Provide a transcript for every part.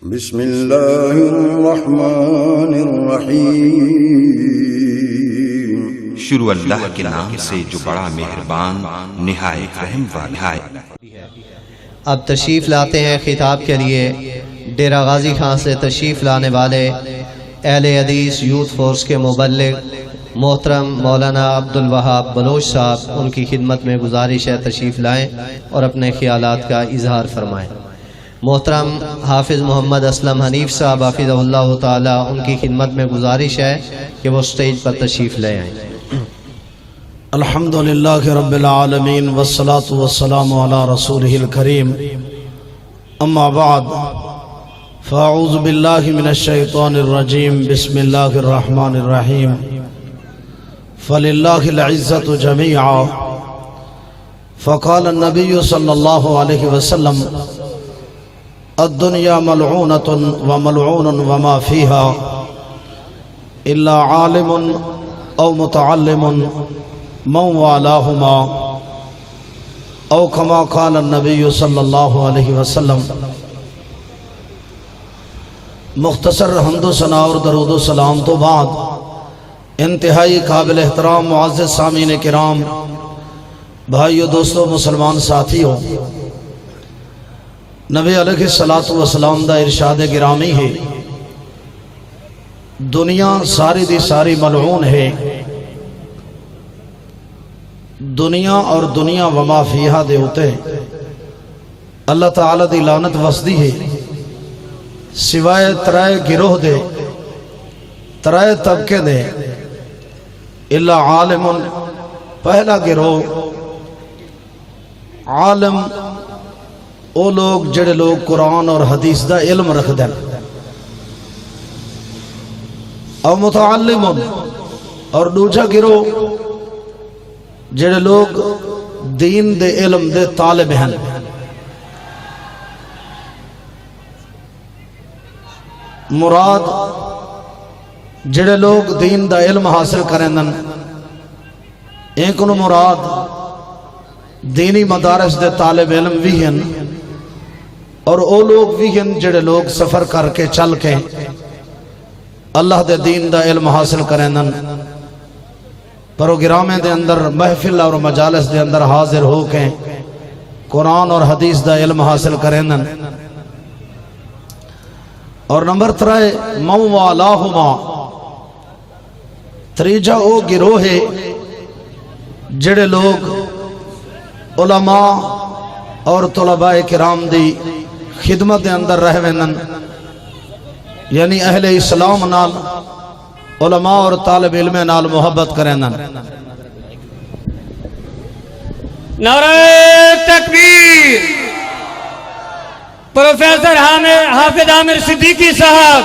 بسم اللہ الرحمن الرحیم۔ شروع اللہ کے نام سے جو بڑا مہربان نہایت رحم والا ہے۔ اب تشریف لاتے ہیں خطاب کے لیے ڈیرہ غازی خان سے تشریف لانے والے اہل حدیث یوتھ فورس کے مبلغ محترم مولانا عبدالوہاب بلوچ صاحب۔ ان کی خدمت میں گزارش ہے تشریف لائیں اور اپنے خیالات کا اظہار فرمائیں۔ محترم حافظ محمد اسلم حنیف صاحب حافظہ اللہ تعالی، ان کی خدمت میں گزارش ہے کہ وہ سٹیج پر تشریف لے آئیں۔ الحمدللہ رب العالمین والصلاة والسلام علی رسولہ الکریم، اما بعد فاعوذ باللہ من الشیطان الرجیم، بسم اللہ الرحمن الرحیم۔ فللہ العزت جمیعا، فقال النبی صلی اللہ علیہ وسلم الدنیا ملعونۃ وملعون وما فیہا الا عالم او متعلم من والاہما، او کما قال النبی صلی اللہ علیہ وسلم۔ مختصر حمد و ثنا اور درود و سلام تو بعد انتہائی قابل احترام معزز سامعین کرام، بھائیو، دوستو، مسلمان ساتھیو، نبی علیہ السلام دا ارشاد گرامی ہے، دنیا ساری دی ساری ملعون ہے۔ دنیا اور دنیا وما فیہا دے ہوتے اللہ تعالی دی لعنت وسدی ہے، سوائے ترائے گروہ دے، ترائے طبقے دے، الا عالم، پہلا گروہ عالم او لوگ جڑے لوگ قرآن اور حدیث دا علم رکھ دیں، او متعلم، اور دوجا گروہ جڑے لوگ دین دے علم دے طالب ہیں۔ مراد جڑے لوگ دین دا علم حاصل کریں دن، ایک انہوں مراد دینی مدارس دے طالب علم بھی ہیں، اور او لوگ بھی ہیں جڑے لوگ سفر کر کے چل کے اللہ دے دین دا علم حاصل کریں دن، پروگرامیں دے اندر، محفل اور مجالس دے اندر حاضر ہو کے قرآن اور حدیث دا علم حاصل کریں دن۔ اور نمبر 3 من والاہما، تریجا او گروہ ہے جڑے لوگ علماء اور طلباء کرام دی خدمت دے اندر رہ ویندن، یعنی اہل اسلام نال، علماء اور طالب علم نال محبت کریں۔ نعرہ تکبیر! پروفیسر حافظ عامر صدیقی صاحب،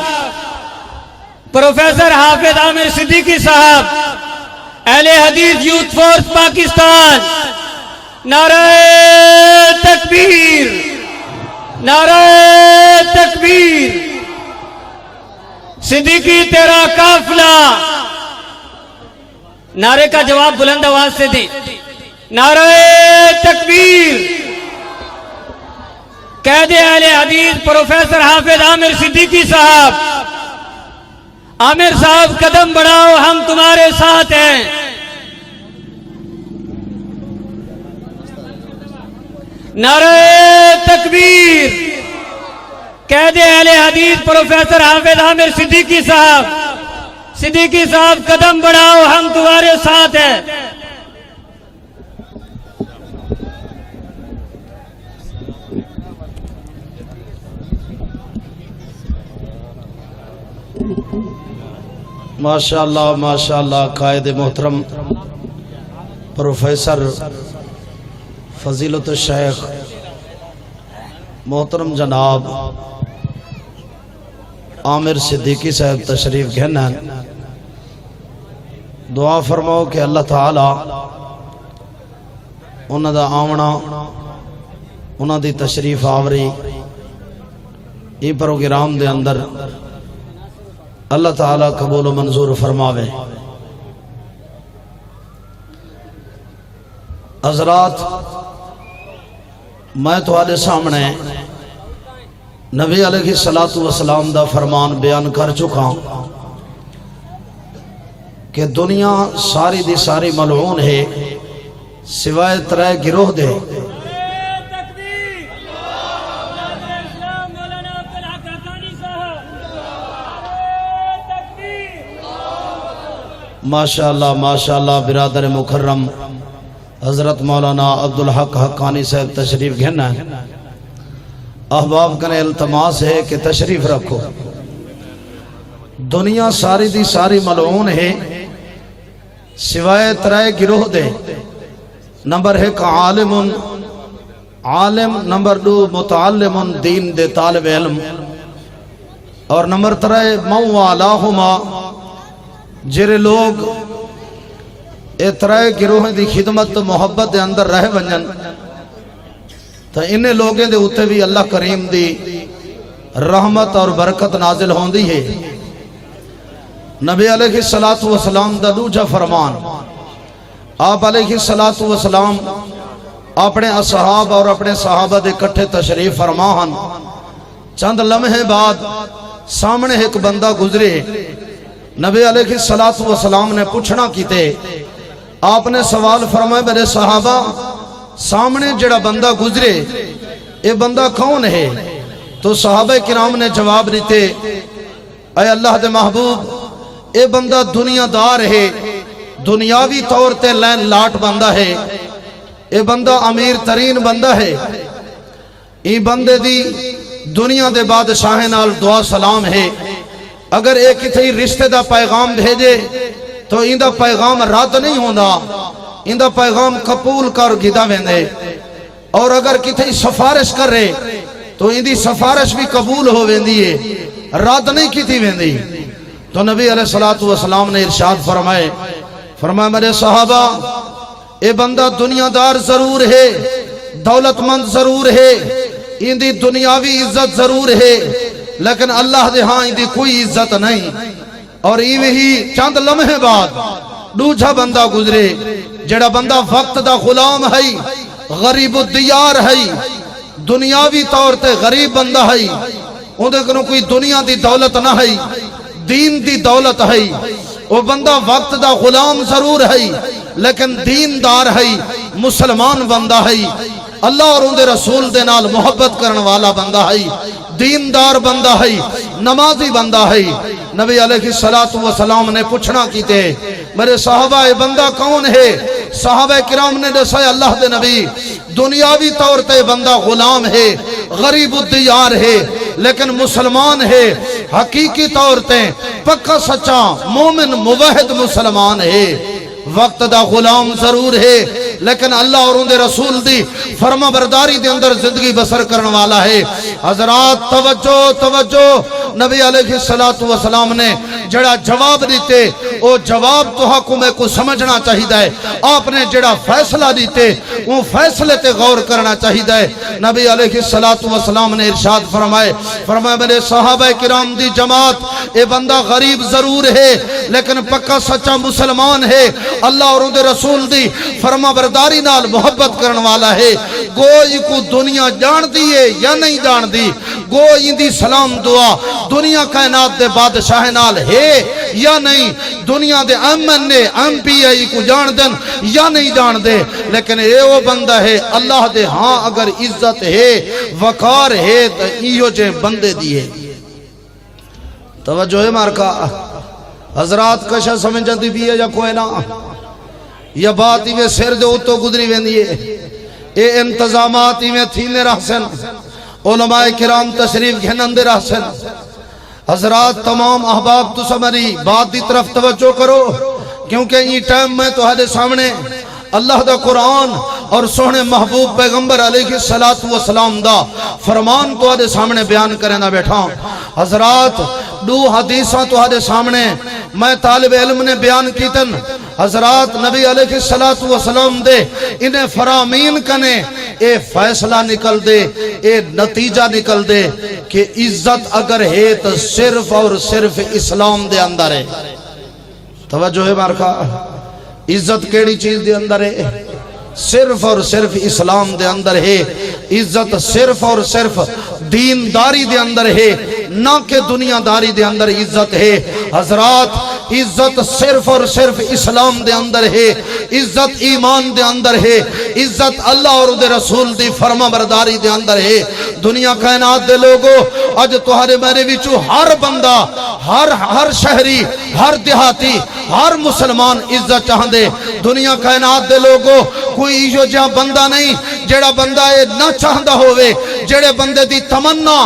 پروفیسر حافظ عامر صدیقی صاحب، اہل حدیث یوتھ فورس پاکستان، نعرہ تکبیر! نعرہ تکبیر! صدیقی تیرا قافلہ، نعرے کا جواب بلند آواز سے دیں۔ نعرہ تکبیر! قائد اہل حدیث پروفیسر حافظ عامر صدیقی صاحب، عامر صاحب قدم بڑھاؤ، ہم تمہارے ساتھ ہیں۔ نعرہ تکبیر! قائد اہل حدیث پروفیسر حافظ عامر صدیقی صاحب قدم بڑھاؤ، ہم تمہارے ساتھ ہیں۔ ماشاءاللہ ماشاءاللہ، قائد محترم پروفیسر فضیلت الشیخ محترم جناب عامر صدیقی صاحب تشریف گھن ہیں۔ دعا فرماؤ کہ اللہ تعالی انہاں دا آونا، انہاں دی تشریف آوری یہ پروگرام دے اندر اللہ تعالی قبول و منظور فرماوے۔ حضرات، میں تھوڑے سامنے نبی علیہ الصلوۃ والسلام دا فرمان بیان کر چکا کہ دنیا ساری دی ساری ملعون ہے سوائے ترے گروہ دے۔ ماشاءاللہ برادر مکرم حضرت مولانا عبدالحق حقانی صاحب تشریف گھنا ہے۔ احباب کنے التماس ہے کہ تشریف رکھو۔ دنیا ساری دی ساری ملعون ہے سوائے ترے گروہ دے۔ نمبر 1 عالم، نمبر 2 متعلم دین دے طالب علم، اور نمبر 3 موالاہما جرے لوگ اے ترے گروہ دی خدمت محبت دے اندر رہ ونجن تو انہیں لوگیں دے اتے بھی اللہ کریم دی رحمت اور برکت نازل ہوندی ہے۔ نبی علیہ السلام دا دوجا فرمان، آپ علیہ السلام اپنے اصحاب اور اپنے صحابہ دے کٹھے تشریف فرماہن، چند لمحے بعد سامنے ایک بندہ گزرے۔ نبی علیہ السلام نے پوچھنا کیتے، آپ نے سوال فرمائے میرے صحابہ سامنے جڑا بندہ گزرے اے بندہ کون ہے؟ تو صحابہ کرام نے جواب دیتے، اے اللہ دے محبوب اے بندہ دنیا دار ہے، دنیاوی طور تے لین لاٹ بندہ ہے، اے بندہ امیر ترین بندہ ہے، ای بندے دی دنیا دے بادشاہ نال دعا سلام ہے، اگر ایک کتھئی رشتہ دا پیغام بھیجے تو این دا پیغام رد نہیں ہونا، این دا پیغام قبول کر گدا ویندے، اور اگر کتھئی سفارش کر رہے تو این دی سفارش بھی قبول ہو ویندی ہے، رد نہیں کیتی ویندی۔ تو نبی علیہ السلام نے ارشاد فرمائے میرے صحابہ اے بندہ دنیا دار ضرور ہے، دولت مند ضرور ہے، این دی دنیاوی عزت ضرور ہے، لیکن اللہ دے ہاں ان دی کوئی عزت نہیں۔ اور ایوہی چند لمحے بعد دوجا بندہ گزرے، جڑا بندہ وقت دا غلام ہے، غریب الدیار ہے، دنیاوی طور تے غریب بندہ ہے، اندھے کنو کوئی دنیا دی دولت نہ ہے، دین دی دولت ہے، وہ بندہ وقت دا غلام ضرور ہے لیکن دین دار ہے، مسلمان بندہ ہے، اللہ اور اندھے رسول دے نال محبت کرن والا بندہ ہے، دیندار بندہ ہے، نمازی بندہ ہے۔ نبی علیہ السلام نے پوچھنا کیتے، میرے صحابہ اے بندہ کون ہے؟ صحابہ کرام نے دسائے اللہ دے نبی دنیاوی طور تے بندہ غلام ہے، غریب الدیار ہے، لیکن مسلمان ہے، حقیقی طور تے پکا سچا مومن موحد مسلمان ہے، وقت دا غلام ضرور ہے لیکن اللہ اور ان دے رسول دی فرما برداری دے اندر زندگی بسر کرنے والا ہے۔ حضرات توجہ، نبی علیہ السلام نے جڑا جواب دیتے وہ جواب تو حکومے کو سمجھنا چاہیے ہے، آپ نے جڑا فیصلہ دیتے وہ فیصلے تے غور کرنا چاہیے ہے۔ نبی علیہ السلام نے ارشاد فرمائے میرے صحابہ کرام دی جماعت اے بندہ غریب ضرور ہے لیکن پکا سچا مسلمان ہے، اللہ اور ان دے رسول دی فرما برداری نال محبت کرن والا ہے، گوئی کو دنیا جان دیئے یا نہیں جان دی، گوئی دی سلام دعا دنیا کائنات دے بادشاہ نال ہے یا نہیں، دنیا دے امن نے ایم پی آئی کو جان دن یا نہیں جان دے، لیکن اے وہ بندہ ہے اللہ دے ہاں اگر عزت ہے وقار ہے تو ایو جے بندے دیئے۔ توجہ ہے مارکا حضرات کشا سمجھن دی بھی ہے یا کوئی نہ، یا بات ہی میں سر دے اتو گدری ویندی ہے، اے انتظامات ہی میں تھینے رہسن، علماء کرام تشریف گھنن دے رہسن۔ حضرات تمام احباب تو سمری بات دی طرف توجہ کرو، کیونکہ یہ ٹائم میں تو ہدے سامنے اللہ دا قرآن اور سونے محبوب پیغمبر علیہ السلام دا فرمان تو ہدے سامنے بیان کرنا بیٹھا ہوں۔ حضرات دو حدیثاں تو ہدے سامنے میں طالب علم نے بیان کیتن، حضرات نبی علیہ السلام دے انہیں فرامین کنے اے فیصلہ نکل دے، اے نتیجہ نکل دے کہ عزت اگر ہے تو صرف اور صرف اسلام دے اندر ہے۔ توجہ ہے مارکا، عزت کیڑی چیز دے اندر ہے؟ صرف اور صرف اسلام دے اندر ہے۔ عزت صرف اور صرف دینداری دے اندر ہے نہ کہ دنیا داری دے اندر عزت ہے۔ حضرات عزت صرف اور صرف اسلام دے اندر ہے، عزت ایمان دے اندر ہے، عزت اللہ اور دے رسول دی فرما برداری دے اندر ہے۔ دنیا کائنات دے لوگو اج تہارے میرے وچوں ہر بندہ، ہر شہری، ہر دیہاتی، ہر مسلمان عزت چاہندے۔ دنیا کائنات دے لوگو کوئی ایو جہاں بندہ نہیں جیڑا بندہ اے نہ چاہندا ہوئے، جیڑے بندے دی تمنا،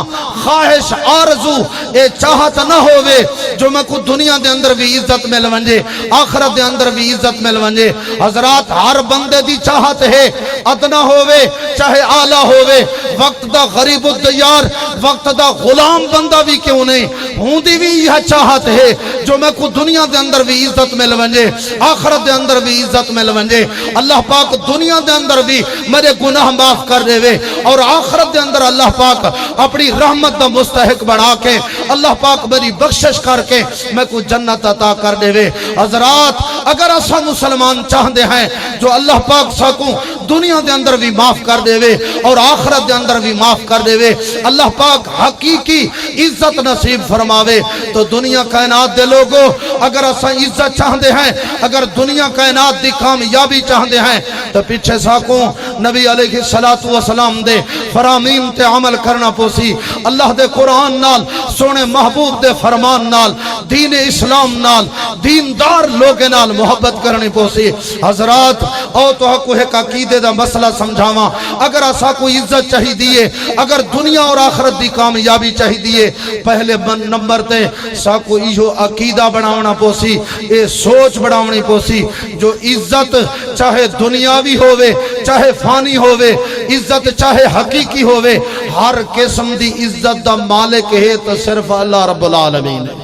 خواہش، آرزو اے چاہت نہ ہوئے جو میں کو دنیا دے اندر بھی عزت مل ونجے، آخرت دے اندر بھی عزت مل ونجے۔ حضرات ہر بندے دی چاہت ہے ادنا ہوئے چاہے اعلیٰ ہوئے، وقت دا غریب الدیار، وقت دا غلام بندہ بھی کیوں نہیں، ہوندی بھی یہ چاہت ہے جو میں کو دنیا دے اندر بھی عزت مل ونجے، آخرت دے اندر بھی عزت مل ونجے۔ اللہ پاک دنیا دے اندر بھی میرے گناہ معاف کر دے وے، اور آخرت دے اندر اللہ پاک اپنی رحمت دا مستحق بڑھا کے اللہ پاک میری بخشش کر کے میں کو جنت عطا کر دے وے۔ حضرات اگر اسا مسلمان چاہندے ہیں جو اللہ پاک ساکوں دنیا دے اندر بھی معاف کر دے وے اور آخرت دے اندر بھی معاف کر دے وے، اللہ پاک حقیقی عزت نصیب فرماوے، تو دنیا کائنات دے لوگو اگر اسا عزت چاہندے ہیں، اگر دنیا کائنات دی کامیابی چاہندے ہیں تو پیچھے ساکوں نبی علیہ السلام دے فرامین تے عمل کرنا پوسی، اللہ دے قرآن نال، سونے محبوب دے فرمان نال، دین اسلام نال، دیندار لوگے نال محبت کرنی پوسی۔ حضرات او تو حق ایک عقیدے دا مسئلہ سمجھاواں، اگر اسا کو عزت چاہی دیئے، اگر دنیا اور آخرت دی کامیابی چاہی دیئے، پہلے نمبر تے سا کو ایہو عقیدہ بناونا پوسی، اے سوچ بناونی پوسی جو عزت چاہے دنیاوی ہوئے چاہے فانی ہوئے، عزت چاہے حقیقی ہوئے، ہر قسم دی عزت دا مالک ہے تو صرف اللہ رب العالمین ہے۔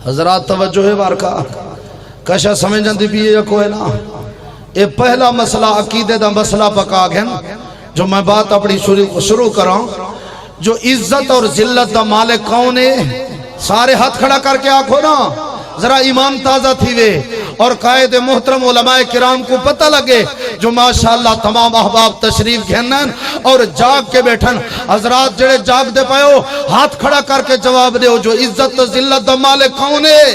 حضرات توجہ ہے بارکا کشا سمجھن دی بھی یہ کوئی نا، یہ پہلا مسئلہ عقیدے دا مسئلہ پکا گھن جو میں بات اپنی شروع کراں، جو عزت اور ذلت دا مالک کون ہے؟ سارے ہاتھ کھڑا کر کے آنکھو نا، ذرا ایمان تازہ تھی وے، اور قائد محترم علماء کرام کو پتہ لگے جو ماشاءاللہ تمام احباب تشریف گھنن اور جاگ کے بیٹھن۔ حضرات جڑے جاگ دے پائیو ہاتھ کھڑا کر کے جواب دیو جو عزت و ذلت دا مالک کون ہے؟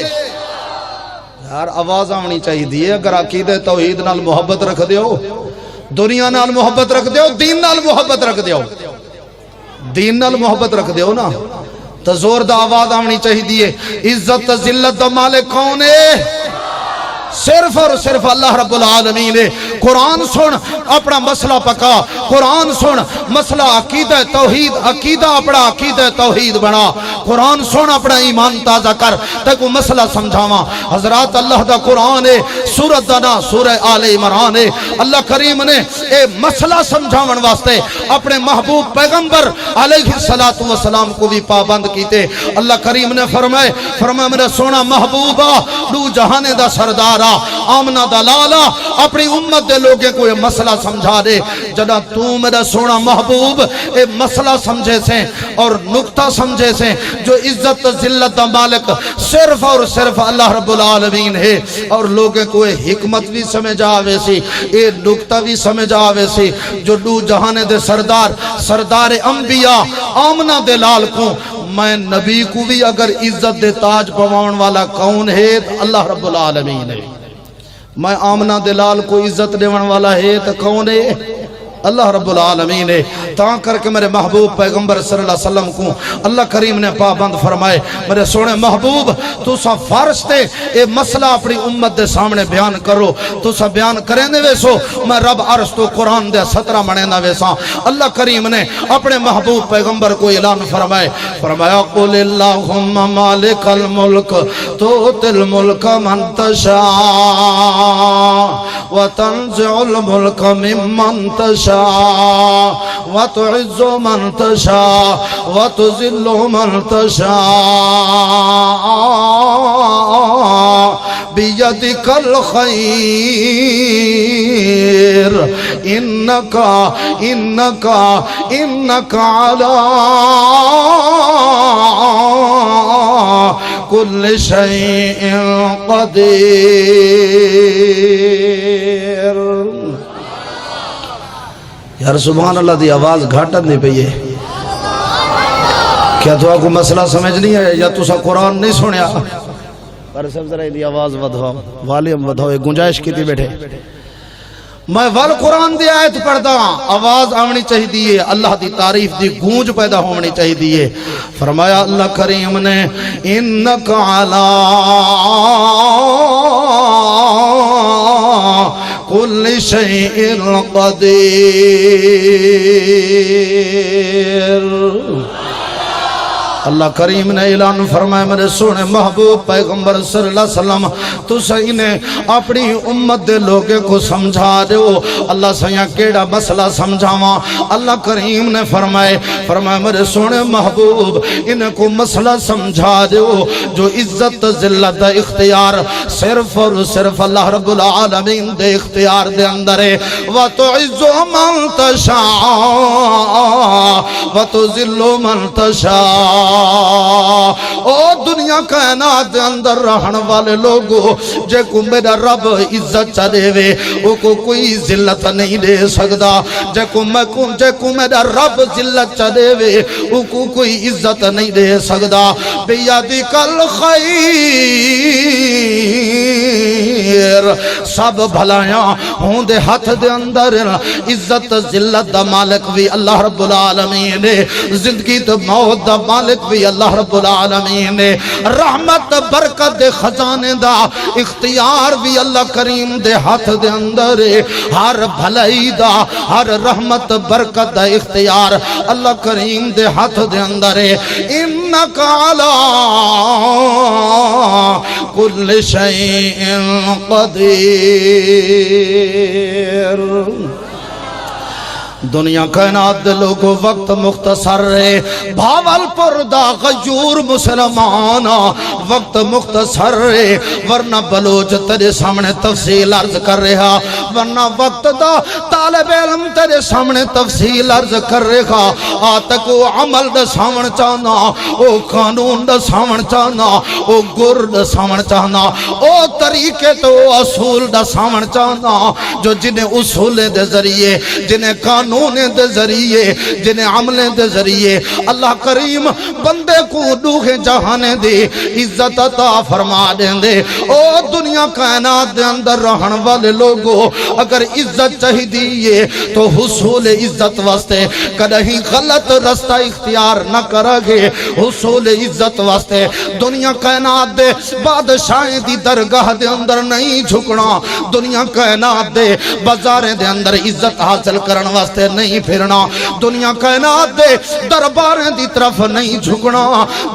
یار آواز آنی چاہیے دیئے، اگر عقیدہ توحید نال محبت رکھ دیو، دنیا نال محبت رکھ دیو، دین نال محبت رکھ دیو، دین نال محبت رکھ دیو نا، تو زور دا آواز آنی چاہیے دیئے عزت و ذلت دا مالک کون ہے؟ صرف اور صرف اللہ رب العالمین ہے۔ قرآن سن اپنا مسئلہ پکا، قرآن سن مسئلہ عقیدہ توحید، عقیدہ اپنا عقیدہ توحید بنا، قرآن سن اپنا ایمان تازہ کر تک وہ مسئلہ سمجھاواں۔ حضرات اللہ دا قرآن ہے، سورت دا نا سورہ آل عمران ہے، اللہ کریم نے اے مسئلہ سمجھاون واسطے اپنے محبوب پیغمبر علیہ السلام کو بھی پابند کیتے۔ اللہ کریم نے فرمائے میرا سونا محبوبہ دو جہانے دا سردارہ آمنہ دلالا اپنی امت دے لوگے کو یہ مسئلہ سمجھا دے، جنا تو میرا سونا محبوب اے مسئلہ سمجھے سے اور نقطہ سمجھے سے جو عزت ذلت دا مالک صرف اور صرف اللہ رب العالمین ہے، اور لوگے کو یہ حکمت بھی سمجھ آوے سی، یہ نقطہ بھی سمجھ آوے سی جو دو جہانے دے سردار انبیاء آمنہ دلال کو میں نبی کو بھی اگر عزت دے تاج پواؤن والا کون ہے تو اللہ رب العالمین ہے، میں آمنہ دلال کو عزت دیون والا ہے تو کون ہے؟ اللہ رب العالمین ہے۔ تاں کر کے میرے محبوب پیغمبر صلی اللہ علیہ وسلم کو اللہ کریم نے پابند فرمائے میرے سونے محبوب تو سا فارش تے اے مسئلہ اپنی امت دے سامنے بیان کرو، تو سا بیان کریں دے ویسو میں رب عرش تو قرآن دے 17 منے نہ ویسا۔ اللہ کریم نے اپنے محبوب پیغمبر کو اعلان فرمایا قل اللہم مالک الملک توت الملک من تشاء وتنزع الملک ممن تشاء وتعز من تشاء وتذل من تشاء بيدك الخير إنك على كل شيء قدير۔ یار سبحان اللہ دی آواز گھاٹن دی پئی ہے، کیا تو آپ کو مسئلہ سمجھ نہیں ہے یا تسا قرآن نہیں سنیا؟ پر سب ذرا دی آواز ودھاؤ، والیم ودھاؤ، ایک گنجائش کی تھی بیٹھے. میں وال قرآن دی آیت پڑھتا ہوں، آواز آمنی چاہی دیئے، اللہ دی تعریف دی گونج پیدا ہونی چاہی دیئے. فرمایا اللہ کریم نے انک علی کل شیء قدیر. اللہ کریم نے اعلان فرمایا میرے سونے محبوب پیغمبر صلی اللہ علیہ وسلم تو صحیح نے اپنی امت دے لوگے کو سمجھا دے ہو. اللہ سیاں کیڑا مسئلہ سمجھاواں؟ اللہ کریم نے فرمایا میرے سونے محبوب انہیں کو مسئلہ سمجھا دے ہو جو عزت ذلت اختیار صرف اور صرف اللہ رب العالمین دے اختیار دے اندر ہے. وَتُعِزُّ مَن تَشَاءُ وَتُذِلُّ مَن تَشَاءُ. او دنیا کائنات دے اندر رہن والے لوگوں جے کو میرا رب عزت چا دے وے او کو کوئی ذلت نہیں دے سکتا. جے کو میرا رب ذلت چا دے وے او کو کوئی عزت نہیں دے سکتا. بیادی کل خیر سب بھلایاں ہوں دے ہاتھ دے اندر. عزت ذلت دا مالک بھی اللہ رب العالمین نے، زندگی تو موت دا مالک بھی اللہ رب العالمین نے، رحمت برکت دے خزانے دا اختیار بھی اللہ کریم دے ہاتھ دے اندر ہے. ہر بھلائی دا ہر رحمت برکت دا اختیار اللہ کریم دے ہاتھ دے اندر ہے. انک علی کل شیء قدیر. دنیا کائنات دے لوگو وقت مختصر رہے، بھاول پر دا غیور مسلمان وقت مختصر رہے، ورنہ بلوچ تیرے سامنے تفصیل عرض کر رہا، ورنہ وقت دا طالب علم تیرے سامنے تفصیل عرض کر رہا. آتک او عمل دا سامن چاہنا، او قانون دا سامن چاہنا، او گر دا سامن چاہنا، او طریقے تو اصول دا سامن چاہنا جو جنہیں اصولیں دے ذریعے، جنہیں قانون دے ذریعے، جنہیں عملیں دے ذریعے اللہ کریم بندے کو روح جہانے دے عزت عطا فرما دیں دے. او دنیا کائنات دے اندر رہن والے لوگوں اگر عزت چاہی دیئے تو حصول عزت واسطے کدہیں غلط رستہ اختیار نہ کرگے. حصول عزت واسطے دنیا کائنات دے بادشاہیں دی درگاہ دے اندر نہیں جھکنا، دنیا کائنات دے بازاریں دے اندر عزت حاصل کرن واسطے نہیں پھرنا، دنیا کائنات دے درباریں دی طرف نہیں جھکنا،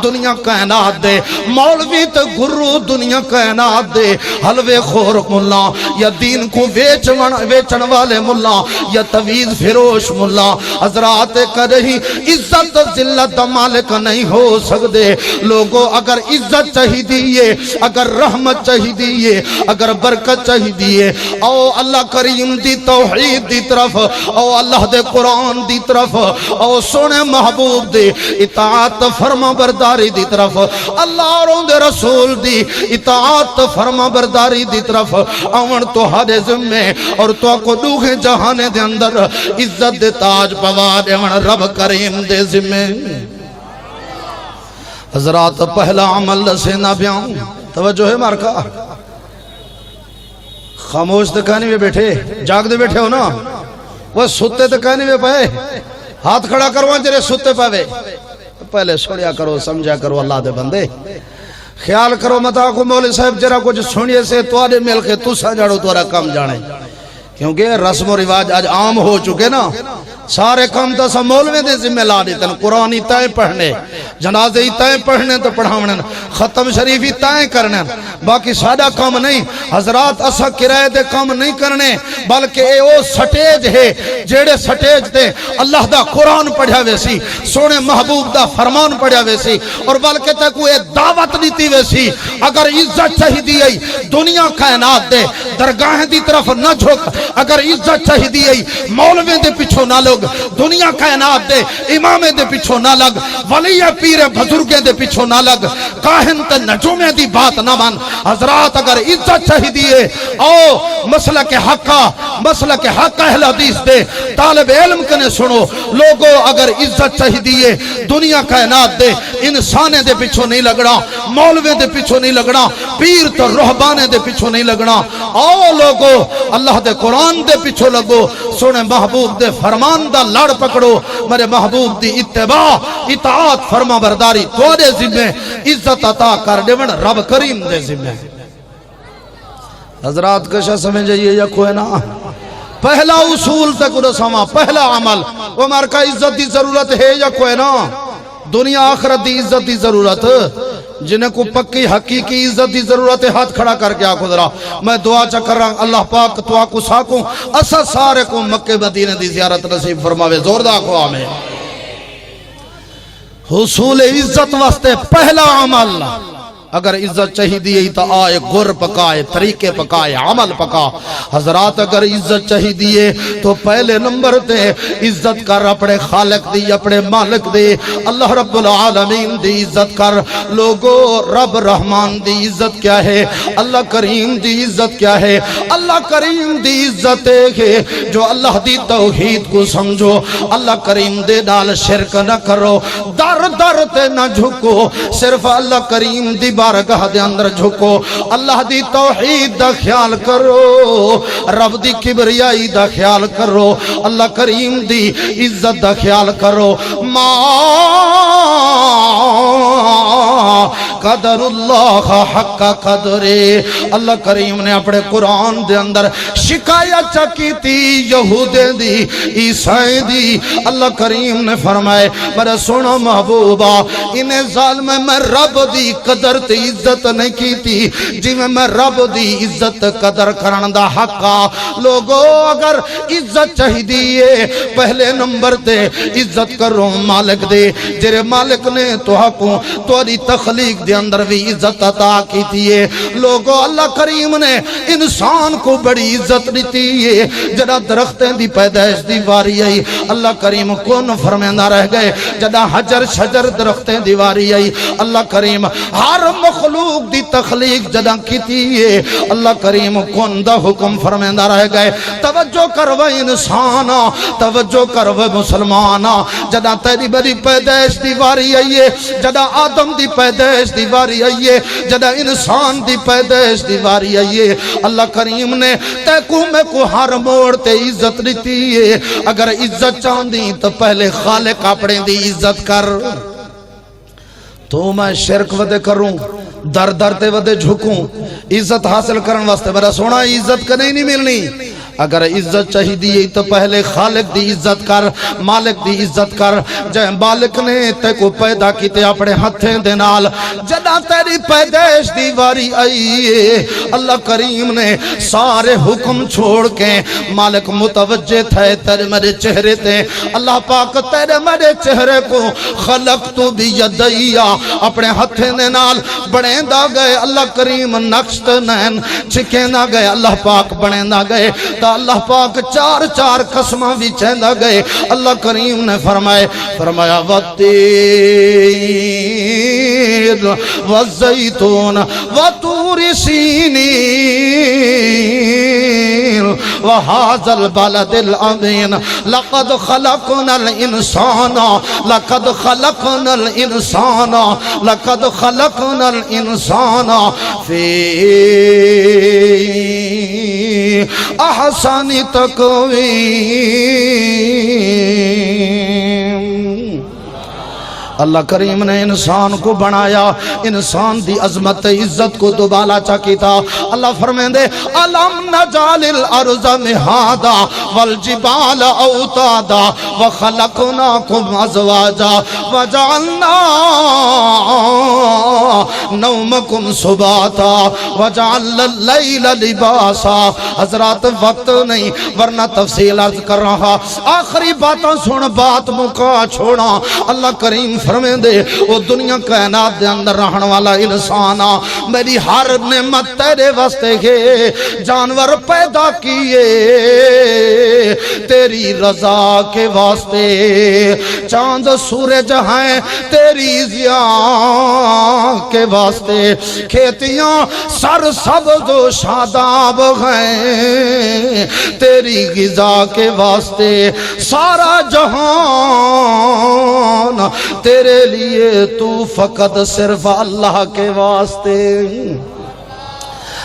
دنیا کائنات دے مولوی تے گرو، دنیا کائنات دے حلوے خور ملا یا دین کو ویچن والے ملا یا تویز فروش ملا حضرات کرہی عزت ذلت مالک نہیں ہو سکتے. لوگوں اگر عزت چاہی دیئے، اگر رحمت چاہی دیئے، اگر برکت چاہی دیئے، او اللہ کریم دی توحید دی طرف، او اللہ دے قرآن دی طرف، او سونے محبوب دے اطاعت فرما برداری دی طرف، اللہ اور دے رسول دی اطاعت فرما برداری دی طرف آون تو ہر ذمے اور تو کو دوغے جہانے دے اندر عزت دے تاج پوا دے رب کریم دے ذمے. حضرات پہلا عمل سے نہ بیاؤں، توجہ ہے مارکا، خاموش دکھانی میں بیٹھے، جاگ دے بیٹھے ہو نا، وہ ستے دکھانی میں پائے، ہاتھ کھڑا کروان جرے ستے پاوے. پہلے سنیا کرو، سمجھا کرو اللہ دے بندے، خیال کرو متا کو مولی صاحب جرا کچھ سنیے سے تو آدھے مل کے تو سا جاڑو تو رہا کم جانے، کیونکہ رسم و رواج آج عام ہو چکے نا. سارے کام تو سا مولوے دے ذمہ لا دیتے ہیں، قرآن ہی تائیں پڑھنے، جنازے ہی تائیں پڑھنے تو پڑھاونے، ختم شریف ہی تائیں کرنے، باقی سادہ کام نہیں. حضرات اسا کرائے دے کام نہیں کرنے، بلکہ اے او سٹیج ہے جیڑے سٹیج دے اللہ دا قرآن پڑھا ویسی، سونے محبوب دا فرمان پڑھا ویسی، اور بلکہ تک وہ دعوت دیتی ویسی. اگر عزت چاہی دی دنیا کائنات دے درگاہیں دی طرف نہ جھک، اگر عزت چاہی دی مولوے دے پچھو نہ لوگ لگ، دنیا کائنات دے امامے دے پیچھو نہ لگ، ولی پیر بزرگیں دے پیچھو نہ لگ، کاہن تے نجومیں دی بات نہ من۔ حضرات اگر عزت چاہی دیئے او مسلک حق اہل حدیث دے طالب علم کنے سنو، لوگو اگر عزت چاہی دیئے دنیا کائنات دے انسانے دے پیچھو نہیں لگنا، مولوے دے پیچھو نہیں لگنا، پیر تو رہبانے دے پیچھو نہیں لگنا، او لوگو اللہ دے قرآن دے پیچھو لگو، سنے محبوب دے فرمان دا لڑ پکڑو، میرے محبوب دی اتباع اطاعت فرما برداری توڑے ذمہ، عزت عطا کر دیون رب کریم دے ذمہ۔ حضرات کشا سمجھ جائیے یا کوئی نا پہلا اصول تک رسما، پہلا عمل عمر کا عزت دی ضرورت ہے یا کوئی نا؟ دنیا آخرت دی عزت دی ضرورت، جنہیں کو پکی حقیقی عزت دی ضرورت ہے ہاتھ کھڑا کر کے آنکھو ذرا۔ میں دعا چکر رہا اللہ پاک تو آنکھو ساکوں اسا سارے کو مکہ مدینہ دی زیارت نصیب فرماوے، زور دا کو آمین۔ حصول عزت واسطے پہلا عمل، اگر عزت چاہی دیئے تو آئے گر پکائے، طریقے پکائے، عمل پکا۔ حضرات اگر عزت چاہی دیئے تو پہلے نمبر تے عزت کر اپنے خالق دی، اپنے مالک دی، اللہ رب العالمین دی عزت کر۔ لوگو رب رحمان دی عزت کیا ہے؟ اللہ کریم دی عزت کیا ہے؟ اللہ کریم دی عزت ہے جو اللہ دی توحید کو سمجھو، اللہ کریم دے نال شرک نہ کرو، در در تے نہ جھکو، صرف اللہ کریم دی بارگاہ دے اندر جھکو، اللہ دی توحید دا خیال کرو، رب دی کبریائی دا خیال کرو، اللہ کریم دی عزت دا خیال کرو۔ ما قدر اللہ حق قدرے، اللہ کریم نے اپنے قرآن دے اندر شکایت چکی تھی یہودیں دی، عیسائی دی۔ اللہ کریم نے فرمائے میرا سنو محبوبہ، انہیں ظالم میں رب دی قدر تے عزت نہیں کی تھی جی میں رب دی عزت قدر کرن دا حقا۔ لوگو اگر عزت چاہی دیئے پہلے نمبر تے عزت کرو مالک دے، جرے مالک نے تو حقوں توڑی تخلیق دے اندر بھی عزت عطا کی تیئے۔ لوگو اللہ کریم نے انسان کو بڑی عزت دیتی ہے، جڑا درختیں دی پیدائش دی واری آئی اللہ کریم کون فرمیندہ رہ گئے، جڑا حجر شجر درختیں دی واری آئی اللہ کریم ہر مخلوق دی تخلیق جدا کیتی ہے اللہ کریم کون دا حکم فرمیندہ رہ گئے۔ توجہ کرو انسانا، توجہ کرو مسلمانا، جدا تیری بڑی پیدائش دی واری آئیے، جدا آدم دی پیدائش دی واری آئیے، جدا انسان دی پیدائش دی واری آئیے، اللہ کریم نے تیکو میں کو ہر موڑ تے عزت دیتی ہے۔ اگر عزت چاندی تو پہلے خالق اپنے دی عزت کر، تو میں شرک ودے کروں، در در تے ودے جھکوں، عزت حاصل کرن واسطے میرا سونا عزت کا نہیں ملنی۔ اگر عزت چاہی دی تو پہلے خالق دی عزت کر، مالک دی عزت کر۔ جے مالک نے تے کو پیدا کیتے اپنے ہتھیں دے نال، جدا تیری پیدائش دی واری آئی اللہ کریم نے سارے حکم چھوڑ کے مالک متوجہ تھے تیرے میرے چہرے تے۔ اللہ پاک تیرے میرے چہرے کو خلقت بیدیا اپنے ہتھیں دے نال بڑھیں دا گئے اللہ کریم، نقشت نین چھکیں دا گئے اللہ پاک بڑھیں دا گئے، تا اللہ پاک چار چار قسمہ بھی چہندہ گئے۔ اللہ کریم نے فرمایا وَالتِّينِ وَالزَّيْتُونَ وَطُورِ سِينِينَ وَهَذَا الْبَلَدِ الْأَمِينَ لَقَدْ خَلَقْنَا الْإِنسَانَ لَقَدْ خَلَقْنَا الْإِنسَانَ لَقَدْ خَلَقْنَا الْإِنسَانَ فِي احسن تقویم۔ اللہ کریم نے انسان کو بنایا، انسان دی عظمت عزت کو دوبالا چاکی تھا۔ اللہ فرمائیں دے الم نجعل الارض مہادا والجبال اوتادا وخلقناکم ازواجا وجعلنا نومکم سباتا وجعلنا اللیل لباسا۔ حضرات وقت نہیں ورنہ تفصیل عرض کر رہا، آخری باتاں سن بات مکا چھوڑا۔ اللہ کریم فرمیندے او دنیا کائنات دے اندر رہن والا انسانا میری ہر نعمت تیرے واسطے ہے جانور پیدا کیے تیری رضا کے واسطے چاند سورج ہیں تیری ضیاء کے واسطے کھیتیاں سر سبز و شاداب ہیں تیری غذا کے واسطے سارا جہان تیرے لیے تو فقط صرف اللہ کے واسطے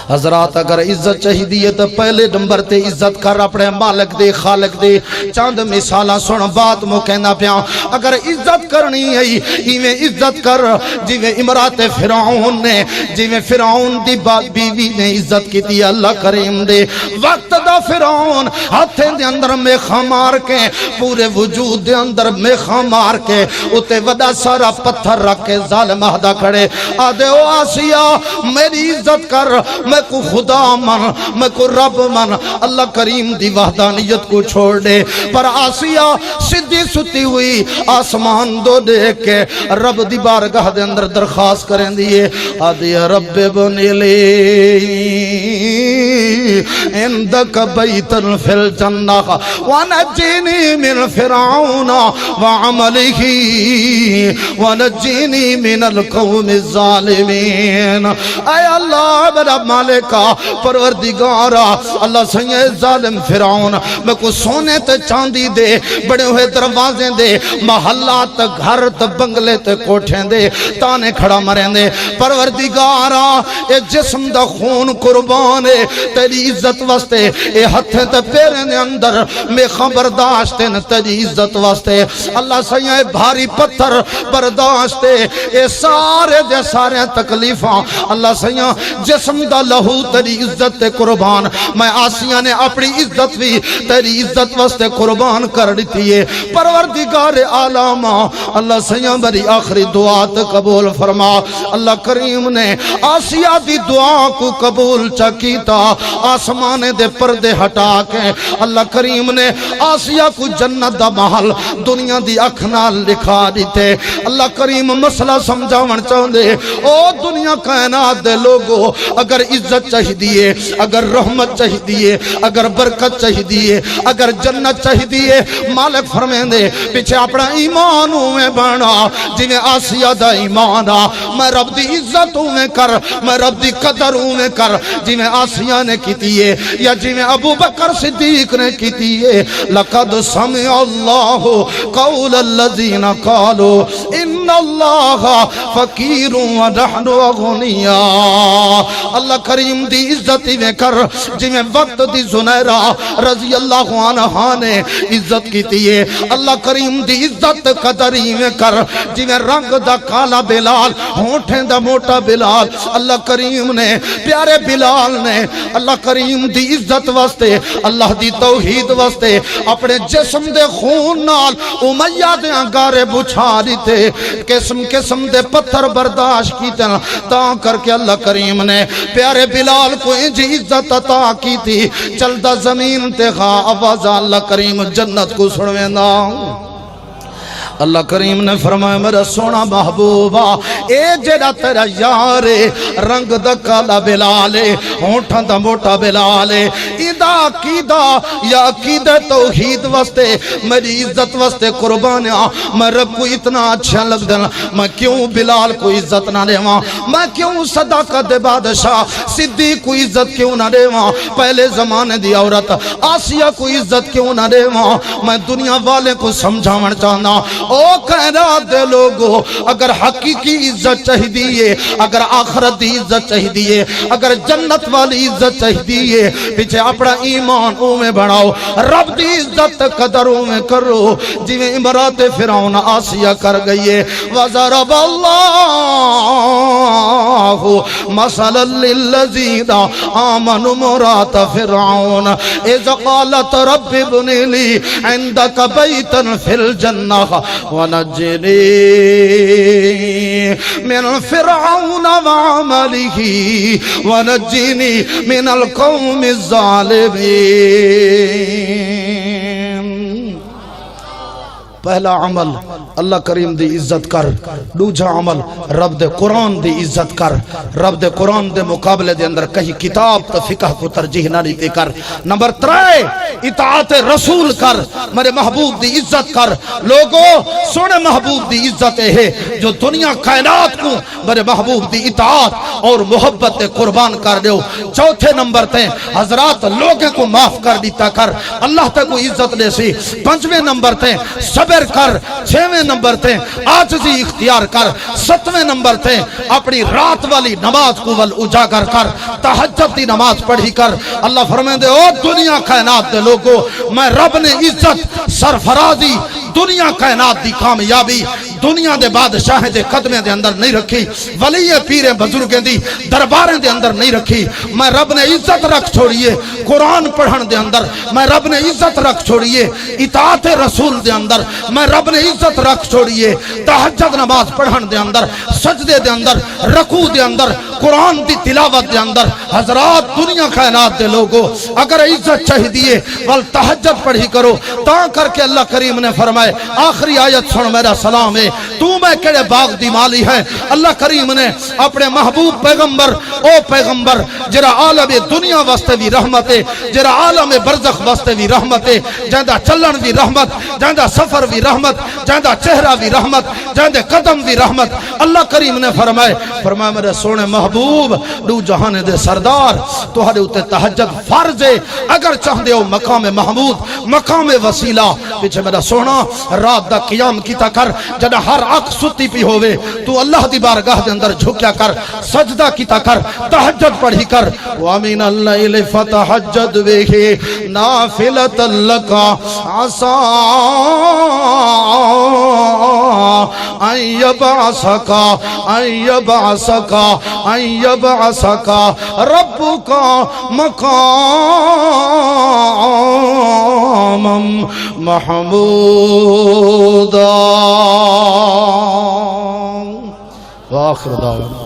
حضرات اگر عزت چاہیے تو پہلے نمبر تے عزت کر اپنے مالک دے خالق دے چاند مثالاں سن بات مو کہنا پیا اگر عزت کرنی ہے ایویں عزت کر جویں امرات فرعون نے جویں فرعون دی بیوی نے عزت کی تھی اللہ کریم دے وقت دا فرعون ہاتھیں دے اندر میخا مار کے پورے وجود دے اندر میخا مار کے اتے وڈا سارا پتھر رکھ کے ظالم آدھا کھڑے آدھے او آسیہ میری عزت کر میں کو خدا من میں کو رب من اللہ کریم دی وحدانیت کو چھوڑ دے پر آسیہ سدھی ستی ہوئی آسمان دو دیکھ کے رب دی بارگاہ دے اندر درخواست کریں دیئے آدھی رب بنی لی اندک بیتن فی الجنہ ونجینی من فرعون وعملہی ونجینی من القوم الظالمین اے اللہ میرا مالکہ پروردگارہ اللہ سید ظالم فرعون میں کو سونے تے چاندی دے بڑے ہوئے دروازیں دے محلات گھر تے بنگلے تے کوٹھیں دے تانے کھڑا مریں دے پروردگارہ اے جسم دا خون قربانے تیری عزت واسطے اے ہتھیں تے پیریں دے اندر میں خبرداشتیں تیری عزت واسطے اللہ سید بھاری پتھر برداشتے اے سارے دے سارے تکلیفاں اللہ سید جسم دا لہو تیری عزت تے قربان میں آسیہ نے اپنی عزت بھی تیری عزت واسطے قربان کر دیتی ہے پروردگار عالم اللہ سیاں بری آخری دعا تے قبول فرما اللہ کریم نے آسیہ دی دعا کو قبول چکیتا آسمان دے پردے ہٹا کے اللہ کریم نے آسیہ کو جنت دا محل دنیا دی اکھنال لکھا دیتے اللہ کریم مسئلہ سمجھاون چاہندے او دنیا کائنات دے لوگو اگر عزت چاہی دیئے اگر رحمت چاہی دیئے اگر برکت چاہی دیئے اگر جنت چاہی دیئے مالک فرمین دے پیچھے اپنا ایمانوں میں بنا جنہیں آسیہ دا ایمانا میں رب دی عزتوں میں کر میں رب دی قدروں میں کر جنہیں آسیہ نے کی دیئے یا جنہیں ابو بکر صدیق نے کی دیئے لقد سمع اللہ قول الذین قالوا ان اللہ فقیر ونحن اغنیاء اللہ کریم دی عزتی میں کر جنہیں وقت دی زنیرہ رضی اللہ عنہ نے عزت کی تیئے اللہ کریم دی عزت قدری میں کر جنہیں رنگ دا کالا بلال ہونٹیں دا موٹا بلال اللہ کریم نے پیارے بلال نے اللہ کریم دی عزت واسطے اللہ دی توحید واسطے اپنے جسم دے خون نال امیہ دے انگارے بچھاری تھے قسم قسم دے پتھر برداشت کی تھا تاں کر کے اللہ کریم نے پیارے بلال کو انجی عزت عطا کی تھی چلتا زمین تے خواہ آواز اللہ کریم جنت کو سڑویں نا اللہ کریم نے فرمایا میرا سونا محبوبہ اے جڑا تیرا یارے رنگ دا کالا بلالے ہونٹھاں دا موٹا بلالے ایدہ عقیدہ یا عقیدہ توحید واسطے میری عزت واسطے قربانیاں میں رب کو اتنا اچھا لگ دینا میں کیوں بلال کو عزت نہ دے ماں میں کیوں صداقت بادشاہ صدیق کو عزت کیوں نہ دے ماں پہلے زمانے دی عورت آسیہ کو عزت کیوں نہ دے ماں میں دنیا والے کو سمجھاون چاہنا او کائنات دے لوگو اگر حقیقی عزت چاہی دیئے اگر آخرت دی عزت چاہی دیئے اگر جنت والی عزت چاہی دیئے پیچھے اپنا ایمان میں بڑھاؤ رب دی عزت قدروں میں کرو جویں امرات فرعون آسیہ کر گئیے وَضَرَبَ اللَّهُ مَثَلًا لِلَّذِينَ آمَنُوا امْرَأَتَ فِرْعَوْنَ إِذْ قَالَتْ رَبِّ ابْنِ لِي عِندَكَ بَيْتًا فِي الْجَنَّةِ ونجني من فرعون وعمله ونجني من القوم الظالمين پہلا عمل اللہ کریم دی عزت کر، دوجا عمل رب دے قرآن دی عزت کر، رب دے قرآن دے مقابلے دے اندر کہیں کتاب تو فقہ کو ترجیح نہ دیتے کر۔ نمبر 3 اطاعت رسول کر، میرے محبوب دی عزت کر۔ لوگوں سونے محبوب دی عزت ہے جو دنیا کائنات کو میرے محبوب دی اطاعت اور محبت دے قربان کر دیو۔ چوتھے نمبر تے حضرات لوگوں کو معاف کر دیتا کر، اللہ تک کو عزت دے سی۔ 5ویں نمبر تے صبر کر۔ 6ویں نمبر تے عاجزی اختیار کر۔ 7ویں نمبر تے اپنی رات والی نماز کو ول اجاگر کر، تہجد دی نماز پڑھی کر۔ اللہ فرمائے دے او دنیا کائنات دے لوگو، میں رب نے عزت سرفرازی دنیا کائنات دی کامیابی دنیا دے بادشاہ دے قدمے دے اندر نہیں رکھی، ولی پیر بزرگیں دی درباریں دے اندر نہیں رکھی۔ میں رب نے عزت رکھ چھوڑیے قرآن پڑھن دے اندر، میں رب نے عزت رکھ چھوڑیے اطاعت رسول دے اندر، میں رب نے عزت رکھ چھوڑیے تہجد نماز پڑھن دے اندر، سجدے دے اندر، رکوع دے اندر، قرآن دی تلاوت دے اندر۔ حضرات دنیا کائنات دے لوگو اگر عزت چاہی دیے ول تہجد پڑھی کرو، تا کر کے اللہ کریم نے فرمائے آخری آیت سن میرا سلام ہے تو میں کڑے باغ دی مالی ہے۔ اللہ کریم نے اپنے محبوب پیغمبر او پیغمبر جرا عالم دنیا واسطے بھی رحمت ہے، جرا عالم برزخ واسطے بھی رحمت ہے، جہاں چلن بھی رحمت، جہاں سفر بھی رحمت، جہاں چہرہ بھی رحمت، جہاں قدم بھی رحمت۔ اللہ کریم نے فرمائے میرے سونے محبوب دو جہان دے سردار تہاڈے اوتے تہجد فرض ہے، اگر چاہندے ہو مقام محمود مقام وسیلہ پیچھے میرا سونا رات دا قیام کیتا کر، جدہ ہر اکھ ستی پی ہوئے تو اللہ دی بارگاہ دے اندر جھکیا کر، سجدہ کیتا کر، تہجد پڑھی کر۔ وَمِنَ اللَّيْلِ فَتَحَجَّدْ بِهِ نَافِلَةً لَكَ عَسَىٰ أَن يَبْعَثَكَ رَبُّكَ مَقَامًا محمودا۔ وآخر دعوانا